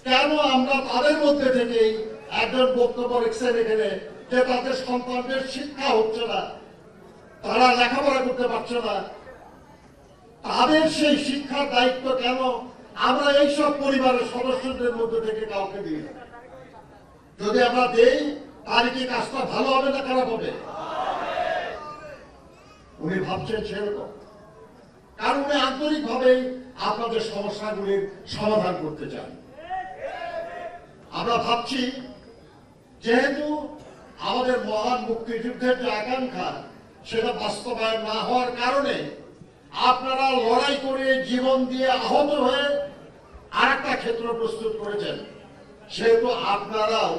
কেন আমরা তাদের মধ্যে থেকেই একজন বক্তব্য রেখেছেন এখানে যে তাদের সন্তানদের শিক্ষা হচ্ছে না, তারা লেখাপড়া করতে পারছে না, তাদের সেই শিক্ষার দায়িত্ব কেন আমরা এইসব পরিবারের সদস্যদের মধ্যে থেকে কাউকে দিই? যদি আমরা দেই তাহলে কি কাজটা ভালো হবে না খারাপ হবে? উনি ভাবছেন সেরকম, কারণ উনি আন্তরিকভাবেই আপনাদের সমস্যাগুলির সমাধান করতে চান। আমরা ভাবছি যেহেতু আমাদের মহান মুক্তিযুদ্ধের যে আকাঙ্ক্ষা সেটা বাস্তবায়ন না হওয়ার কারণে আপনারা লড়াই করে জীবন দিয়ে আহত হয়ে আর একটা ক্ষেত্র প্রস্তুত করেছেন, সেহেতু আপনারাও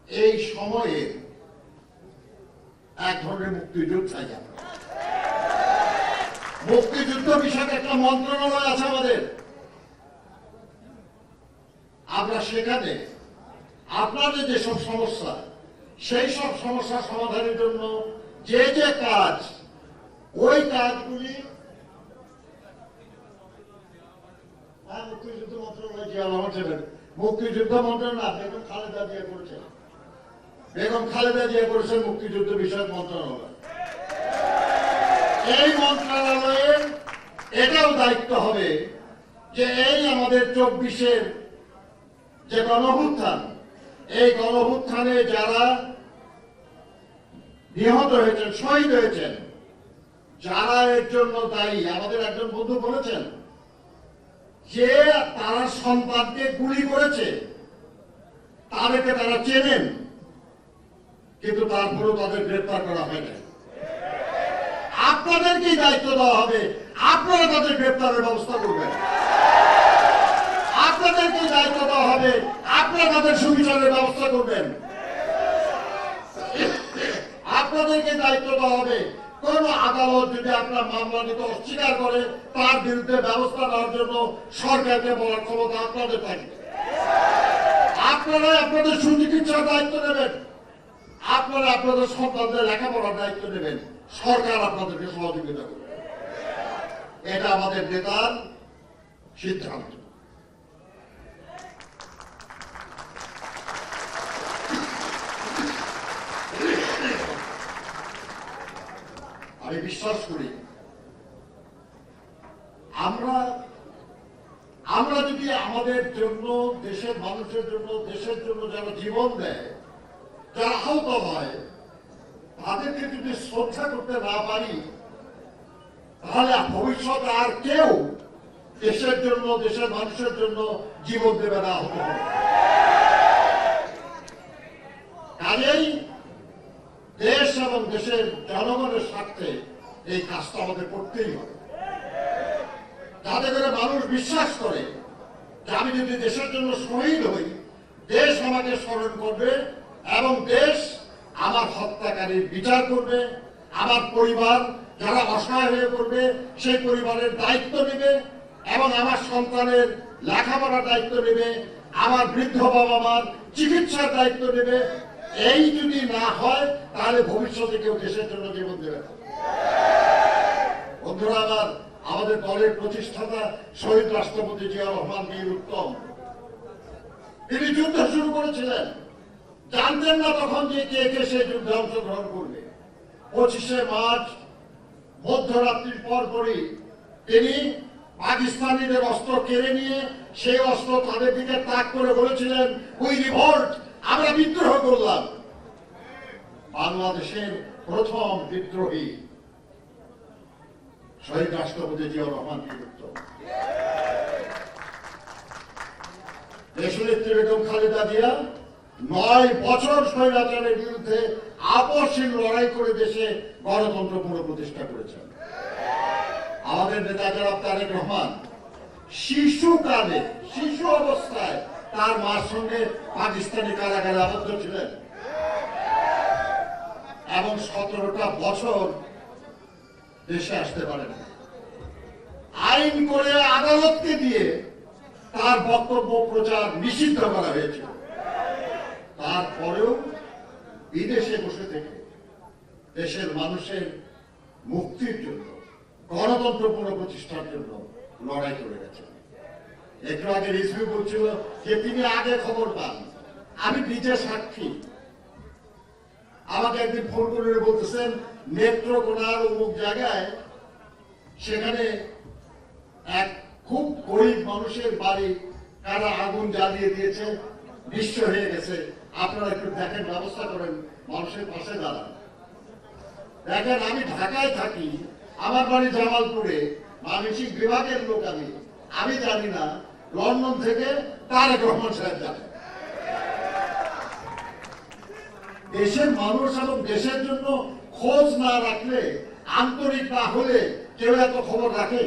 এই সময়ে এক ধরনের মুক্তিযোদ্ধা যান। মুক্তিযুদ্ধ বিষয়ক একটা মন্ত্রণালয় আছে আমাদের, আমরা সেখানে আপনাদের যেসব সমস্যা সেই সব সমস্যা সমাধানের জন্য যে যে কাজ, ওই কাজগুলি মুক্তিযুদ্ধ মন্ত্রণালয় জিয়া রহমান ছিলেন, মুক্তিযুদ্ধ মন্ত্রণালয় বেগম খালেদা জিয়া করেছেন, বেগম খালেদা জিয়া করেছেন মুক্তিযুদ্ধ বিষয়ক মন্ত্রণালয়। এই মন্ত্রণালয়ের এটাও দায়িত্ব হবে যে এই আমাদের 24-এর যে গণঅভ্যুত্থান, এই গণঅভ্যুত্থানে যারা নিহত হয়েছেন, শহীদ হয়েছেন, যারা এর জন্য দায়ী, আমাদের একজন বন্ধু বলেছেন যে তারা সন্তানকে গুলি করেছে, তাদেরকে তারা চেনেন, কিন্তু তারপরেও তাদের গ্রেফতার করা হয় না। আপনাদেরকেই দায়িত্ব দেওয়া হবে, আপনারা তাদের গ্রেফতারের ব্যবস্থা করবেন। আপনাদেরকেই দায়িত্ব দেওয়া হবে, আপনারা তাদের সুবিচারের ব্যবস্থা করবেন। আপনাদেরকে দায়িত্ব দেওয়া হবে, কোন আদালত যদি আপনার মামলা নিতে অস্বীকার করে তার বিরুদ্ধে ব্যবস্থা নেওয়ার জন্য সরকারকে বলার ক্ষমতা আপনাদের থাকবে। আপনারা আপনাদের সুচিকিৎসার দায়িত্ব নেবেন, আপনারা আপনাদের সন্তানদের লেখাপড়ার দায়িত্ব নেবেন, সরকার আপনাদেরকে সহযোগিতা করবে। এটা আমাদের নেতার সিদ্ধান্ত। আমি বিশ্বাস করি আমরা যদি আমাদের জন্য, দেশের মানুষের জন্য, দেশের জন্য যারা জীবন দেয়, যারা আহত হয়, তাদেরকে যদি শ্রদ্ধা করতে না পারি, তাহলে ভবিষ্যতে আর কেউ দেশের জন্য, দেশের মানুষের জন্য জীবন দেবে না, আহত হবে। কাজেই দেশ এবং দেশের জনগণের স্বার্থে এই কাজটা আমাদের করতেই হবে, যাতে করে মানুষ বিশ্বাস করে যে আমি যদি দেশের জন্য শহীদ হই, দেশ আমাকে স্মরণ করবে এবং দেশ আমার হত্যাকারীর বিচার করবে, আমার পরিবার যারা অসহায় হয়ে পড়বে সেই পরিবারের দায়িত্ব নেবে এবং আমার সন্তানের লেখাপড়ার দায়িত্ব নেবে, আমার বৃদ্ধ বাবা মার চিকিৎসার দায়িত্ব নেবে। এই যদি না হয় তাহলে ভবিষ্যতে কেউ দেশের জন্য জীবন দেবে না। বন্ধুরা আমার, আমাদের দলের প্রতিষ্ঠাতা শহীদ রাষ্ট্রপতি জিয়া রহমান বীর উত্তম, তিনি যুদ্ধ শুরু করেছিলেন, জানতেন না তখন যে কে কে সেই যুদ্ধে অংশগ্রহণ করবে। 25শে মার্চ মধ্যরাত্রির পরপরই তিনি পাকিস্তানিদের অস্ত্র কেড়ে নিয়ে সেই অস্ত্র তাদের দিকে তাক করে বলেছিলেন, উই রিভোল্ট, আমরা বিদ্রোহ করলাম। বাংলাদেশের প্রথম বিদ্রোহী শহীদ রাষ্ট্রপতি জিয়া রহমান বীর উত্তম। দেশনেত্রী বেগম খালেদা জিয়া 9 বছর স্বৈরাচারের বিরুদ্ধে আপসহীন লড়াই করে দেশে গণতন্ত্র পুনঃপ্রতিষ্ঠা করেছেন। আমাদের নেতা জনাব তারেক রহমান শিশুকালে, শিশু অবস্থায় তার মার সঙ্গে পাকিস্তানি কারাগারে আবদ্ধ ছিলেন এবং 17টা বছর দেশে আসতে পারেন। আইন করে আদালতকে দিয়ে তার বক্তব্য প্রচার নিষিদ্ধ করা হয়েছিল। তারপরেও বিদেশে বসে থেকে দেশের মানুষের মুক্তির জন্য, গণতন্ত্র পুনঃপ্রতিষ্ঠার জন্য লড়াই করে গেছেন। একটু আগে রিজভি বলছিল যে তিনি আগে খবর পান, আমি নিজে সাক্ষী। আমাকে একদিন ফোন করে বলতেছেন নেত্রকোনার অমুক জায়গায় সেখানে এক খুব গরিব মানুষের বাড়ি কারা আগুন জ্বালিয়ে দিয়েছে, নিঃস্ব হয়ে গেছে, আপনারা একটু দেখেন, ব্যবস্থা করেন, মানুষের পাশে দাঁড়ান। দেখেন আমি ঢাকায় থাকি, আমার বাড়ি জামালপুরে, মানসিক বিভাগের লোক আমি জানি না লন্ডন থেকে তারেক রহমান সাহেব জানেন। দেশের মানুষ এবং দেশের জন্য খোঁজ না রাখলে, আন্তরিক না হলে কেউ এত খবর রাখে?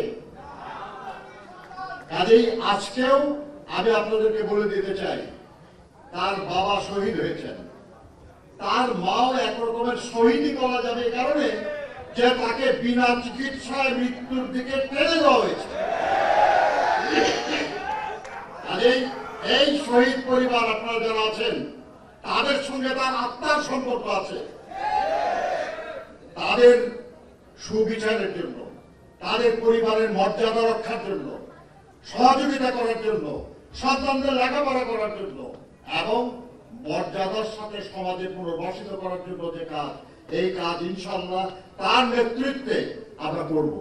কাজেই আজকেও আমি আপনাদেরকে বলে দিতে চাই, তার বাবা শহীদ হয়েছেন, তার মাও একরকমের শহীদই বলা যাবে এই কারণে যে তাকে বিনা চিকিৎসায় মৃত্যুর দিকে টেনে দেওয়া হয়েছে। কাজেই এই শহীদ পরিবার আপনারা যারা আছেন, তাদের সঙ্গে তার আত্মার সম্পর্ক আছে। তাদের সুবিচারের জন্য, তাদের পরিবারের মর্যাদা রক্ষার জন্য, সহযোগিতা করার জন্য, সন্তানদের লেখাপড়া করার জন্য এবং মর্যাদার সাথে সমাজে পুনর্বাসিত করার জন্য যে কাজ, এই কাজ ইনশাআল্লাহ তার নেতৃত্বে আমরা করব।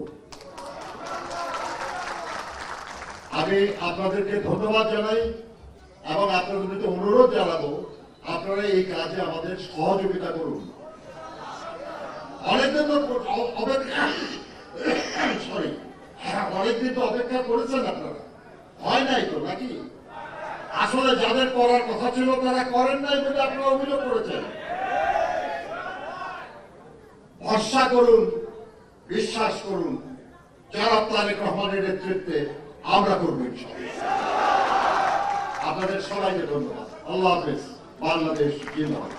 আমি আপনাদেরকে ধন্যবাদ জানাই এবং আপনাদেরকে অনুরোধ জানাবো, আপনারা এই কাজে আমাদের সহযোগিতা করুন। অনেকদিন তো অনেকদিন তো অপেক্ষা করেছেন আপনারা, হয় নাই তো নাকি? আসলে যাদের করার কথা ছিল তারা করেন নাই বলে আপনারা অভিযোগ করেছেন। ভরসা করুন, বিশ্বাস করুন, যারা তারেক রহমানের নেতৃত্বে আমরা করব ইনশাআল্লাহ। আপনাদের সবাইকে ধন্যবাদ। আল্লাহ হাফেজ। বাংলাদেশ জিন্দাবাদ।